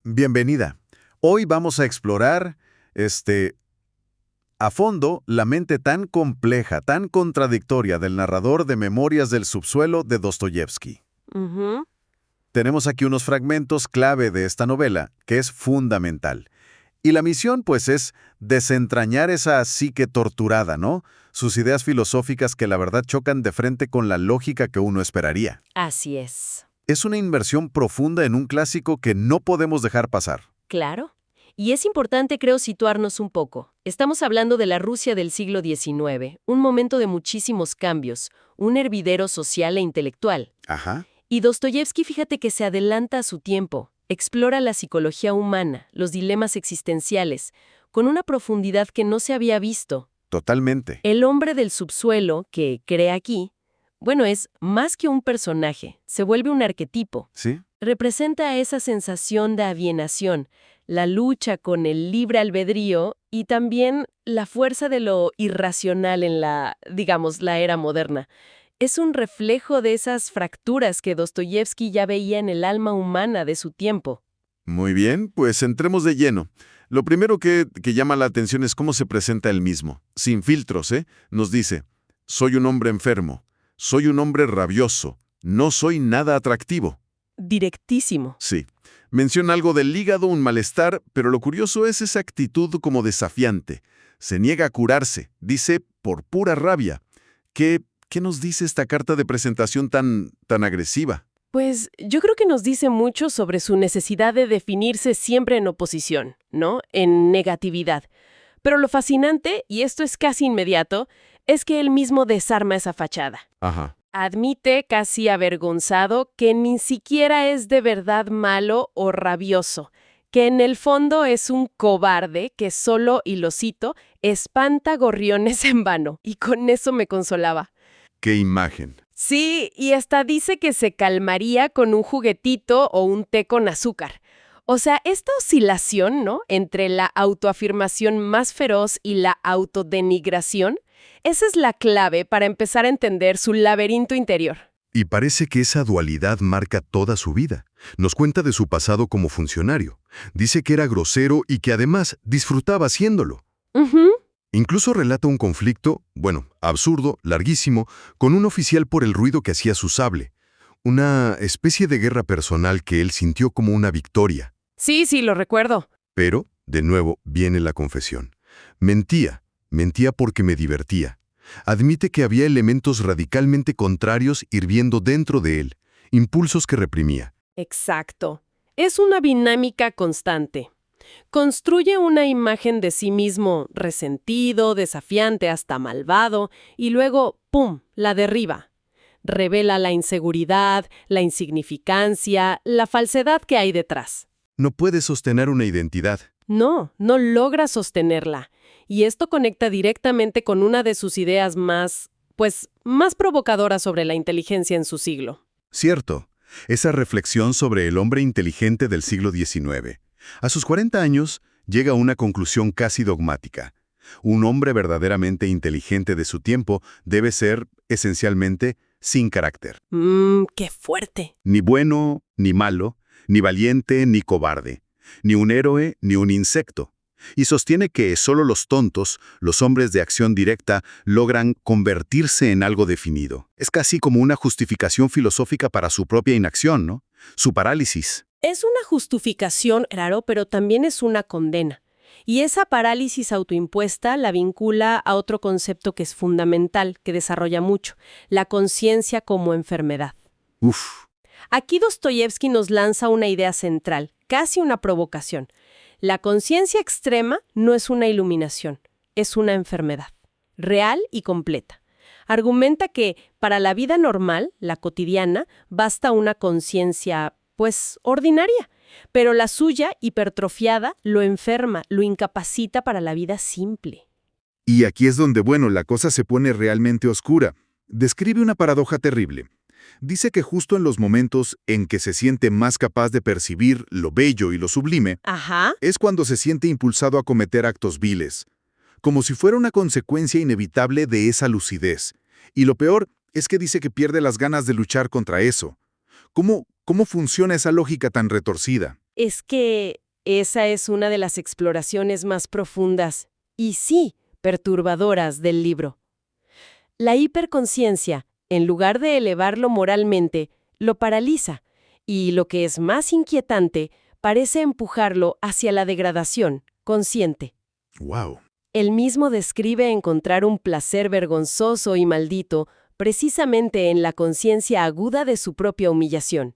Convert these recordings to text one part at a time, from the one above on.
Bienvenida. Hoy vamos a explorar, a fondo la mente tan compleja, tan contradictoria del narrador de Memorias del Subsuelo de Dostoyevsky. Ujú. Tenemos aquí unos fragmentos clave de esta novela, que es fundamental. Y la misión, pues, es desentrañar esa psique torturada, ¿no? Sus ideas filosóficas que la verdad chocan de frente con la lógica que uno esperaría. Así es. Es una inversión profunda en un clásico que no podemos dejar pasar. Claro. Y es importante, creo, situarnos un poco. Estamos hablando de la Rusia del siglo XIX, un momento de muchísimos cambios, un hervidero social e intelectual. Ajá. Y Dostoyevsky, fíjate que se adelanta a su tiempo, explora la psicología humana, los dilemas existenciales, con una profundidad que no se había visto. Totalmente. El hombre del subsuelo, que crea aquí, bueno, es más que un personaje, se vuelve un arquetipo. ¿Sí? Representa esa sensación de alienación, la lucha con el libre albedrío y también la fuerza de lo irracional en la era moderna. Es un reflejo de esas fracturas que Dostoyevsky ya veía en el alma humana de su tiempo. Muy bien, pues entremos de lleno. Lo primero que llama la atención es cómo se presenta él mismo, sin filtros, ¿eh? Nos dice, soy un hombre enfermo, soy un hombre rabioso, no soy nada atractivo. Directísimo. Sí. Menciona algo del hígado, un malestar, pero lo curioso es esa actitud como desafiante. Se niega a curarse, dice, por pura rabia. ¿Qué nos dice esta carta de presentación tan agresiva? Pues yo creo que nos dice mucho sobre su necesidad de definirse siempre en oposición, ¿no? En negatividad. Pero lo fascinante, y esto es casi inmediato, es que él mismo desarma esa fachada. Ajá. Admite, casi avergonzado, que ni siquiera es de verdad malo o rabioso, que en el fondo es un cobarde que solo, y lo cito, espanta gorriones en vano. Y con eso me consolaba. ¡Qué imagen! Sí, y hasta dice que se calmaría con un juguetito o un té con azúcar. O sea, esta oscilación, ¿no?, entre la autoafirmación más feroz y la autodenigración, esa es la clave para empezar a entender su laberinto interior. Y parece que esa dualidad marca toda su vida. Nos cuenta de su pasado como funcionario. Dice que era grosero y que además disfrutaba haciéndolo. Ujú. Incluso relata un conflicto, absurdo, larguísimo, con un oficial por el ruido que hacía su sable. Una especie de guerra personal que él sintió como una victoria. Sí, lo recuerdo. Pero, de nuevo, viene la confesión. Mentía porque me divertía. Admite que había elementos radicalmente contrarios hirviendo dentro de él, impulsos que reprimía. Exacto. Es una dinámica constante. Construye una imagen de sí mismo resentido, desafiante, hasta malvado, y luego, ¡pum!, la derriba. Revela la inseguridad, la insignificancia, la falsedad que hay detrás. No puede sostener una identidad. No logra sostenerla. Y esto conecta directamente con una de sus ideas más provocadoras sobre la inteligencia en su siglo. Cierto, esa reflexión sobre el hombre inteligente del siglo XIX. A sus 40 años, llega a una conclusión casi dogmática. Un hombre verdaderamente inteligente de su tiempo debe ser, esencialmente, sin carácter. ¡Qué fuerte! Ni bueno, ni malo, ni valiente, ni cobarde. Ni un héroe, ni un insecto. Y sostiene que solo los tontos, los hombres de acción directa, logran convertirse en algo definido. Es casi como una justificación filosófica para su propia inacción, ¿no? Su parálisis. Es una justificación, claro, pero también es una condena. Y esa parálisis autoimpuesta la vincula a otro concepto que es fundamental, que desarrolla mucho, la conciencia como enfermedad. Uf. Aquí Dostoyevsky nos lanza una idea central, casi una provocación. La conciencia extrema no es una iluminación, es una enfermedad, real y completa. Argumenta que para la vida normal, la cotidiana, basta una conciencia ordinaria, pero la suya, hipertrofiada, lo enferma, lo incapacita para la vida simple. Y aquí es donde, la cosa se pone realmente oscura. Describe una paradoja terrible. Dice que justo en los momentos en que se siente más capaz de percibir lo bello y lo sublime, Ajá. es cuando se siente impulsado a cometer actos viles, como si fuera una consecuencia inevitable de esa lucidez. Y lo peor es que dice que pierde las ganas de luchar contra eso. ¿Cómo funciona esa lógica tan retorcida? es que esa es una de las exploraciones más profundas y sí, perturbadoras del libro. La hiperconciencia, en lugar de elevarlo moralmente, lo paraliza y, lo que es más inquietante, parece empujarlo hacia la degradación consciente. ¡Wow! Él mismo describe encontrar un placer vergonzoso y maldito precisamente en la conciencia aguda de su propia humillación,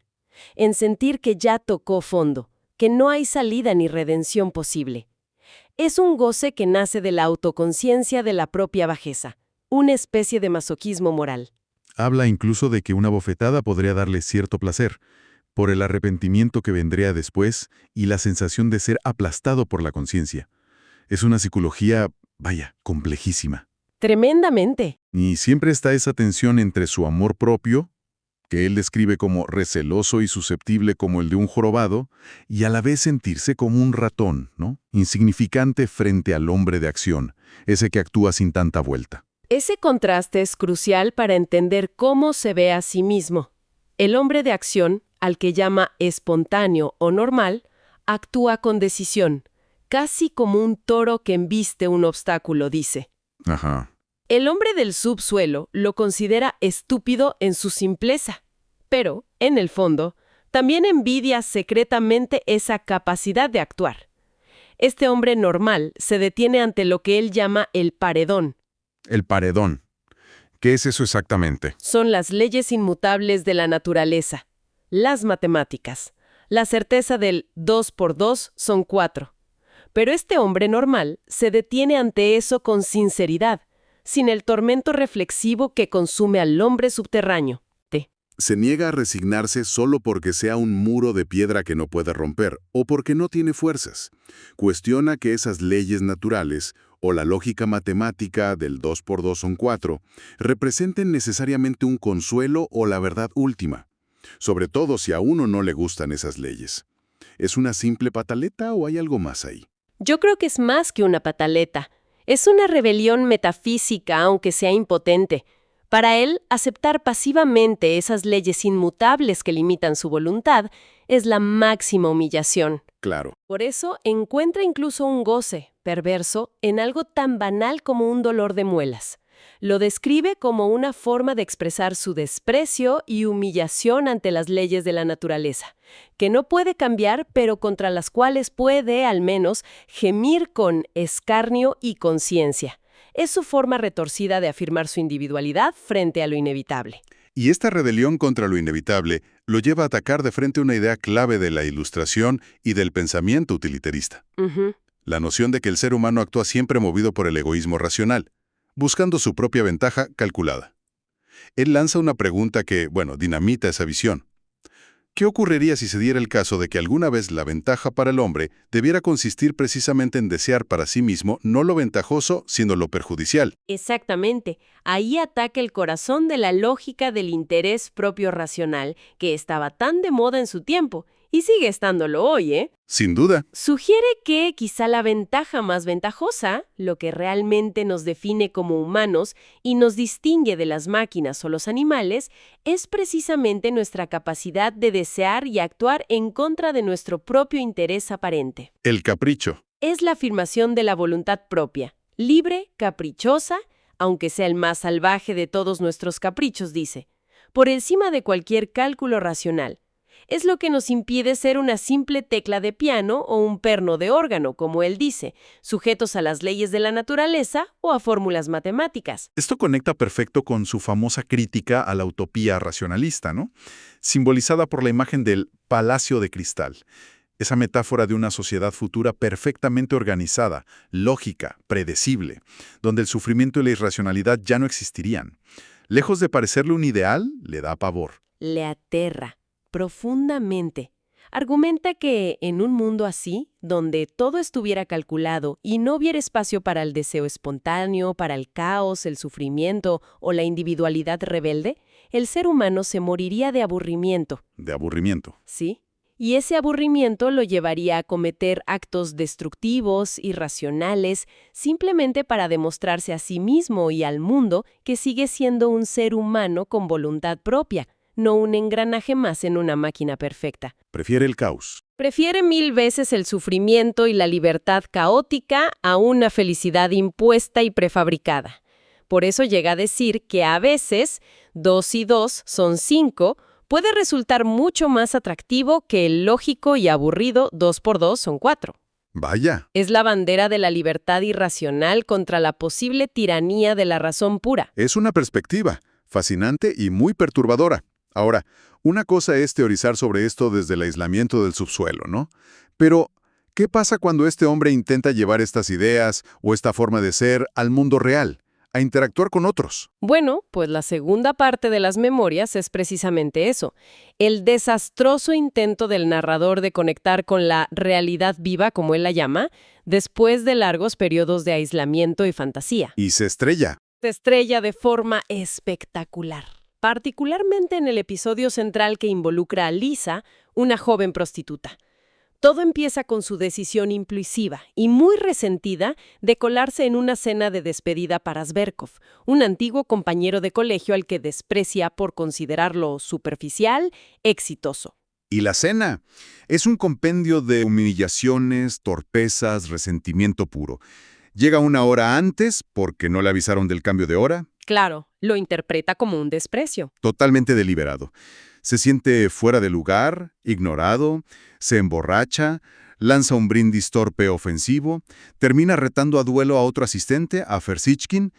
en sentir que ya tocó fondo, que no hay salida ni redención posible. Es un goce que nace de la autoconciencia de la propia bajeza, una especie de masoquismo moral. Habla incluso de que una bofetada podría darle cierto placer, por el arrepentimiento que vendría después y la sensación de ser aplastado por la conciencia. Es una psicología, vaya, complejísima. Tremendamente. Y siempre está esa tensión entre su amor propio, que él describe como receloso y susceptible como el de un jorobado, y a la vez sentirse como un ratón, ¿no? Insignificante frente al hombre de acción, ese que actúa sin tanta vuelta. Ese contraste es crucial para entender cómo se ve a sí mismo. El hombre de acción, al que llama espontáneo o normal, actúa con decisión, casi como un toro que embiste un obstáculo, dice. Ajá. El hombre del subsuelo lo considera estúpido en su simpleza, pero, en el fondo, también envidia secretamente esa capacidad de actuar. Este hombre normal se detiene ante lo que él llama el paredón. El paredón. ¿Qué es eso exactamente? Son las leyes inmutables de la naturaleza, las matemáticas, la certeza del 2 por 2 son 4. Pero este hombre normal se detiene ante eso con sinceridad, sin el tormento reflexivo que consume al hombre subterráneo. Se niega a resignarse solo porque sea un muro de piedra que no puede romper o porque no tiene fuerzas. Cuestiona que esas leyes naturales, o la lógica matemática del 2 por 2 son 4, representen necesariamente un consuelo o la verdad última, sobre todo si a uno no le gustan esas leyes. ¿Es una simple pataleta o hay algo más ahí? Yo creo que es más que una pataleta. Es una rebelión metafísica, aunque sea impotente. Para él, aceptar pasivamente esas leyes inmutables que limitan su voluntad es la máxima humillación. Claro. Por eso encuentra incluso un goce perverso en algo tan banal como un dolor de muelas. Lo describe como una forma de expresar su desprecio y humillación ante las leyes de la naturaleza, que no puede cambiar, pero contra las cuales puede, al menos, gemir con escarnio y conciencia. Es su forma retorcida de afirmar su individualidad frente a lo inevitable. Y esta rebelión contra lo inevitable lo lleva a atacar de frente una idea clave de la Ilustración y del pensamiento utilitarista. La noción de que el ser humano actúa siempre movido por el egoísmo racional, buscando su propia ventaja calculada. Él lanza una pregunta que, dinamita esa visión. ¿Qué ocurriría si se diera el caso de que alguna vez la ventaja para el hombre debiera consistir precisamente en desear para sí mismo no lo ventajoso, sino lo perjudicial? Exactamente. Ahí ataca el corazón de la lógica del interés propio racional, que estaba tan de moda en su tiempo, y sigue estándolo hoy, ¿eh? Sin duda. Sugiere que quizá la ventaja más ventajosa, lo que realmente nos define como humanos y nos distingue de las máquinas o los animales, es precisamente nuestra capacidad de desear y actuar en contra de nuestro propio interés aparente. El capricho. Es la afirmación de la voluntad propia, libre, caprichosa, aunque sea el más salvaje de todos nuestros caprichos, dice, por encima de cualquier cálculo racional. Es lo que nos impide ser una simple tecla de piano o un perno de órgano, como él dice, sujetos a las leyes de la naturaleza o a fórmulas matemáticas. Esto conecta perfecto con su famosa crítica a la utopía racionalista, ¿no? Simbolizada por la imagen del palacio de cristal. Esa metáfora de una sociedad futura perfectamente organizada, lógica, predecible, donde el sufrimiento y la irracionalidad ya no existirían. Lejos de parecerle un ideal, le da pavor. Le aterra profundamente. Argumenta que en un mundo así, donde todo estuviera calculado y no hubiera espacio para el deseo espontáneo, para el caos, el sufrimiento o la individualidad rebelde, el ser humano se moriría de aburrimiento. De aburrimiento. ¿Sí? Y ese aburrimiento lo llevaría a cometer actos destructivos, irracionales, simplemente para demostrarse a sí mismo y al mundo que sigue siendo un ser humano con voluntad propia, no un engranaje más en una máquina perfecta. Prefiere el caos. Prefiere 1000 veces el sufrimiento y la libertad caótica a una felicidad impuesta y prefabricada. Por eso llega a decir que a veces 2 y 2 son 5, puede resultar mucho más atractivo que el lógico y aburrido 2 por 2 son 4. Vaya, Es la bandera de la libertad irracional contra la posible tiranía de la razón pura. es una perspectiva fascinante y muy perturbadora. Ahora, una cosa es teorizar sobre esto desde el aislamiento del subsuelo, ¿no? Pero, ¿qué pasa cuando este hombre intenta llevar estas ideas o esta forma de ser al mundo real, a interactuar con otros? Bueno, pues la segunda parte de las memorias es precisamente eso, el desastroso intento del narrador de conectar con la realidad viva, como él la llama, después de largos periodos de aislamiento y fantasía. Y se estrella. Se estrella de forma espectacular, particularmente en el episodio central que involucra a Lisa, una joven prostituta. Todo empieza con su decisión impulsiva y muy resentida de colarse en una cena de despedida para Zverkov, un antiguo compañero de colegio al que desprecia por considerarlo superficial, exitoso. Y la cena es un compendio de humillaciones, torpezas, resentimiento puro. Llega una hora antes porque no le avisaron del cambio de hora. Claro, lo interpreta como un desprecio. Totalmente deliberado. Se siente fuera de lugar, ignorado, se emborracha, lanza un brindis torpe ofensivo, termina retando a duelo a otro asistente, a Fersichkin.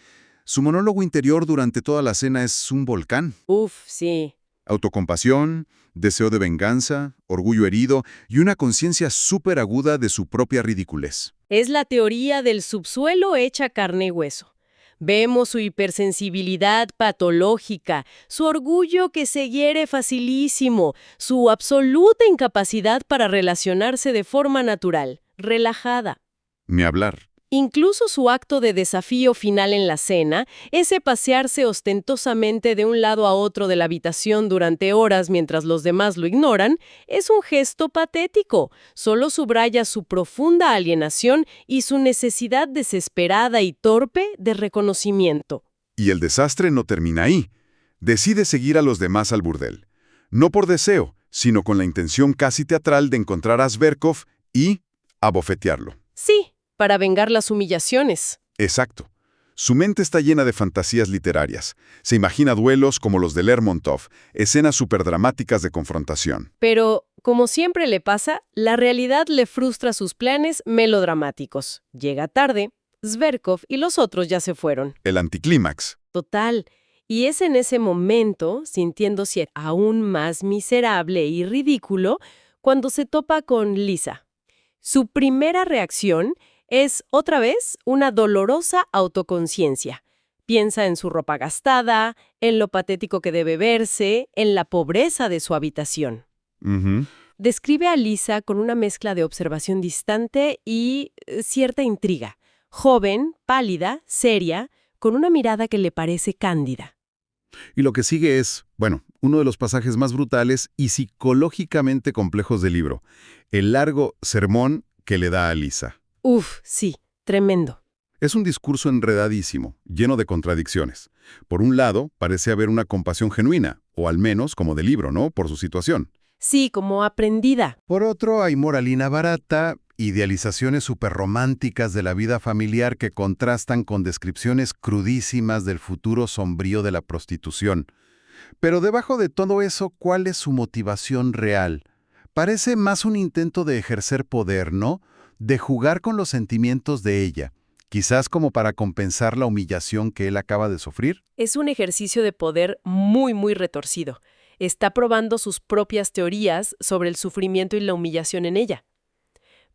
Su monólogo interior durante toda la cena es un volcán. Uf, sí. Autocompasión, deseo de venganza, orgullo herido y una conciencia súper aguda de su propia ridiculez. Es la teoría del subsuelo hecha carne y hueso. Vemos su hipersensibilidad patológica, su orgullo que se hiere facilísimo, su absoluta incapacidad para relacionarse de forma natural, relajada. Ni hablar. Incluso su acto de desafío final en la cena, ese pasearse ostentosamente de un lado a otro de la habitación durante horas mientras los demás lo ignoran, es un gesto patético. Solo subraya su profunda alienación y su necesidad desesperada y torpe de reconocimiento. Y el desastre no termina ahí. Decide seguir a los demás al burdel. No por deseo, sino con la intención casi teatral de encontrar a Zverkov y abofetearlo. Sí, para vengar las humillaciones. Exacto. Su mente está llena de fantasías literarias. Se imagina duelos como los de Lermontov, escenas superdramáticas de confrontación. Pero, como siempre le pasa, la realidad le frustra sus planes melodramáticos. Llega tarde, Zverkov y los otros ya se fueron. El anticlímax. Total. Y es en ese momento, sintiéndose aún más miserable y ridículo, cuando se topa con Lisa. Su primera reacción es, otra vez, una dolorosa autoconciencia. Piensa en su ropa gastada, en lo patético que debe verse, en la pobreza de su habitación. Describe a Lisa con una mezcla de observación distante y cierta intriga. Joven, pálida, seria, con una mirada que le parece cándida. Y lo que sigue es, bueno, uno de los pasajes más brutales y psicológicamente complejos del libro, el largo sermón que le da a Lisa. Uf, sí, tremendo. Es un discurso enredadísimo, lleno de contradicciones. Por un lado, parece haber una compasión genuina, o al menos como de libro, ¿no?, por su situación. Sí, como aprendida. Por otro, hay moralina barata, idealizaciones superrománticas de la vida familiar que contrastan con descripciones crudísimas del futuro sombrío de la prostitución. Pero debajo de todo eso, ¿cuál es su motivación real? Parece más un intento de ejercer poder, ¿no?, de jugar con los sentimientos de ella, quizás como para compensar la humillación que él acaba de sufrir. Es un ejercicio de poder muy retorcido. Está probando sus propias teorías sobre el sufrimiento y la humillación en ella.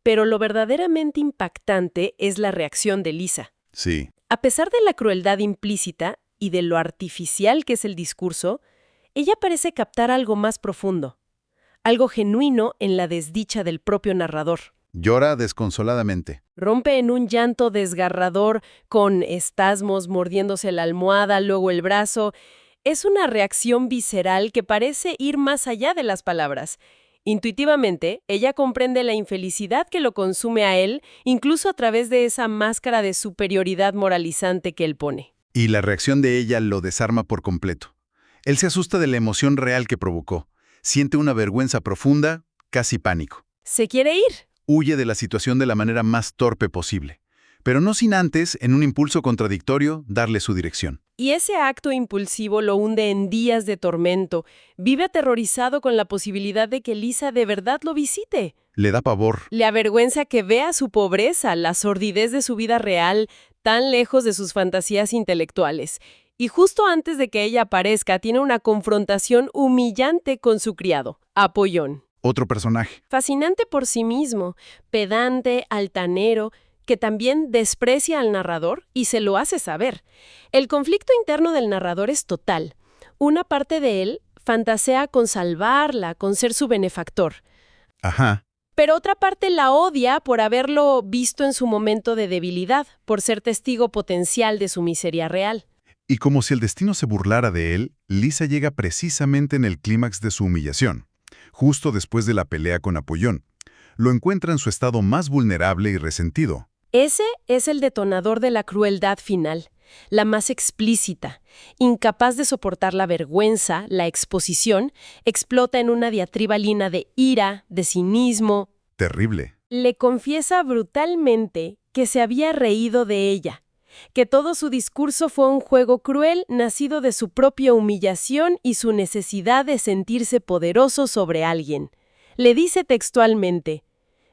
Pero lo verdaderamente impactante es la reacción de Lisa. Sí. A pesar de la crueldad implícita y de lo artificial que es el discurso, ella parece captar algo más profundo, algo genuino en la desdicha del propio narrador. Llora desconsoladamente. Rompe en un llanto desgarrador, con espasmos, mordiéndose la almohada, luego el brazo. Es una reacción visceral que parece ir más allá de las palabras. Intuitivamente, ella comprende la infelicidad que lo consume a él, incluso a través de esa máscara de superioridad moralizante que él pone. Y la reacción de ella lo desarma por completo. Él se asusta de la emoción real que provocó. Siente una vergüenza profunda, casi pánico. ¿Se quiere ir? Huye de la situación de la manera más torpe posible, pero no sin antes, en un impulso contradictorio, darle su dirección. Y ese acto impulsivo lo hunde en días de tormento. Vive aterrorizado con la posibilidad de que Lisa de verdad lo visite. Le da pavor. Le avergüenza que vea su pobreza, la sordidez de su vida real, tan lejos de sus fantasías intelectuales. Y justo antes de que ella aparezca, tiene una confrontación humillante con su criado, Apollón. Otro personaje. Fascinante por sí mismo, pedante, altanero, que también desprecia al narrador y se lo hace saber. El conflicto interno del narrador es total. Una parte de él fantasea con salvarla, con ser su benefactor. Ajá. Pero otra parte la odia por haberlo visto en su momento de debilidad, por ser testigo potencial de su miseria real. Y como si el destino se burlara de él, Lisa llega precisamente en el clímax de su humillación, justo después de la pelea con Apollón. Lo encuentra en su estado más vulnerable y resentido. Ese es el detonador de la crueldad final, la más explícita. Incapaz de soportar la vergüenza, la exposición, explota en una diatriba lina de ira, de cinismo. Terrible. Le confiesa brutalmente que se había reído de ella, que todo su discurso fue un juego cruel nacido de su propia humillación y su necesidad de sentirse poderoso sobre alguien. Le dice textualmente: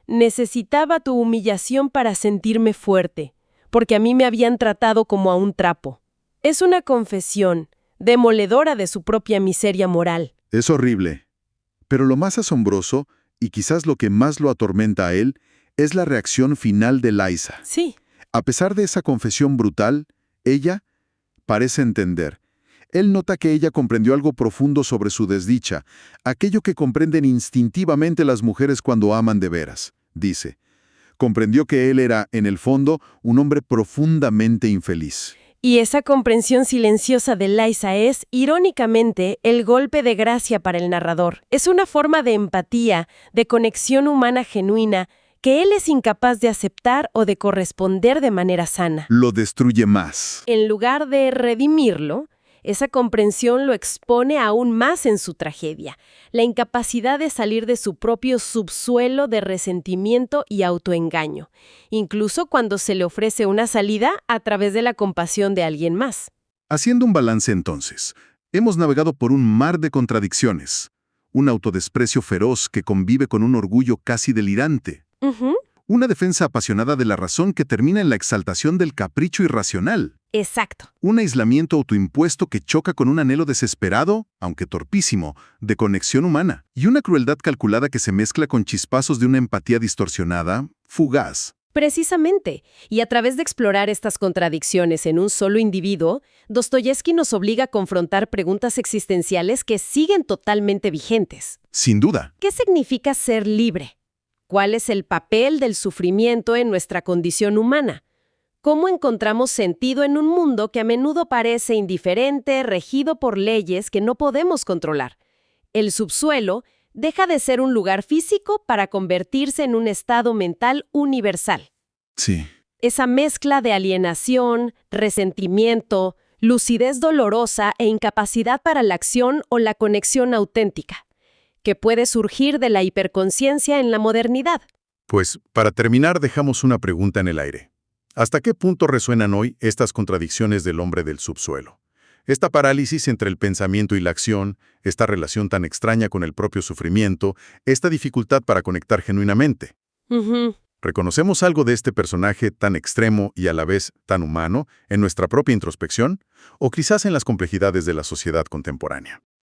necesitaba tu humillación para sentirme fuerte, porque a mí me habían tratado como a un trapo. Es una confesión demoledora de su propia miseria moral. Es horrible. Pero lo más asombroso, y quizás lo que más lo atormenta a él, es la reacción final de Liza. Sí. A pesar de esa confesión brutal, ella parece entender. Él nota que ella comprendió algo profundo sobre su desdicha, aquello que comprenden instintivamente las mujeres cuando aman de veras. Dice, comprendió que él era, en el fondo, un hombre profundamente infeliz. Y esa comprensión silenciosa de Liza es, irónicamente, el golpe de gracia para el narrador. Es una forma de empatía, de conexión humana genuina, que él es incapaz de aceptar o de corresponder de manera sana. Lo destruye más. En lugar de redimirlo, esa comprensión lo expone aún más en su tragedia, la incapacidad de salir de su propio subsuelo de resentimiento y autoengaño, incluso cuando se le ofrece una salida a través de la compasión de alguien más. Haciendo un balance entonces, hemos navegado por un mar de contradicciones, un autodesprecio feroz que convive con un orgullo casi delirante, una defensa apasionada de la razón que termina en la exaltación del capricho irracional. Exacto. Un aislamiento autoimpuesto que choca con un anhelo desesperado, aunque torpísimo, de conexión humana. Y una crueldad calculada que se mezcla con chispazos de una empatía distorsionada, fugaz. Precisamente. Y a través de explorar estas contradicciones en un solo individuo, Dostoyevski nos obliga a confrontar preguntas existenciales que siguen totalmente vigentes. Sin duda. ¿Qué significa ser libre? ¿Cuál es el papel del sufrimiento en nuestra condición humana? ¿Cómo encontramos sentido en un mundo que a menudo parece indiferente, regido por leyes que no podemos controlar? El subsuelo deja de ser un lugar físico para convertirse en un estado mental universal. Sí. Esa mezcla de alienación, resentimiento, lucidez dolorosa e incapacidad para la acción o la conexión auténtica, que puede surgir de la hiperconciencia en la modernidad. Pues, para terminar, dejamos una pregunta en el aire. ¿Hasta qué punto resuenan hoy estas contradicciones del hombre del subsuelo? Esta parálisis entre el pensamiento y la acción, esta relación tan extraña con el propio sufrimiento, esta dificultad para conectar genuinamente. ¿Reconocemos algo de este personaje tan extremo y a la vez tan humano en nuestra propia introspección? ¿O quizás en las complejidades de la sociedad contemporánea?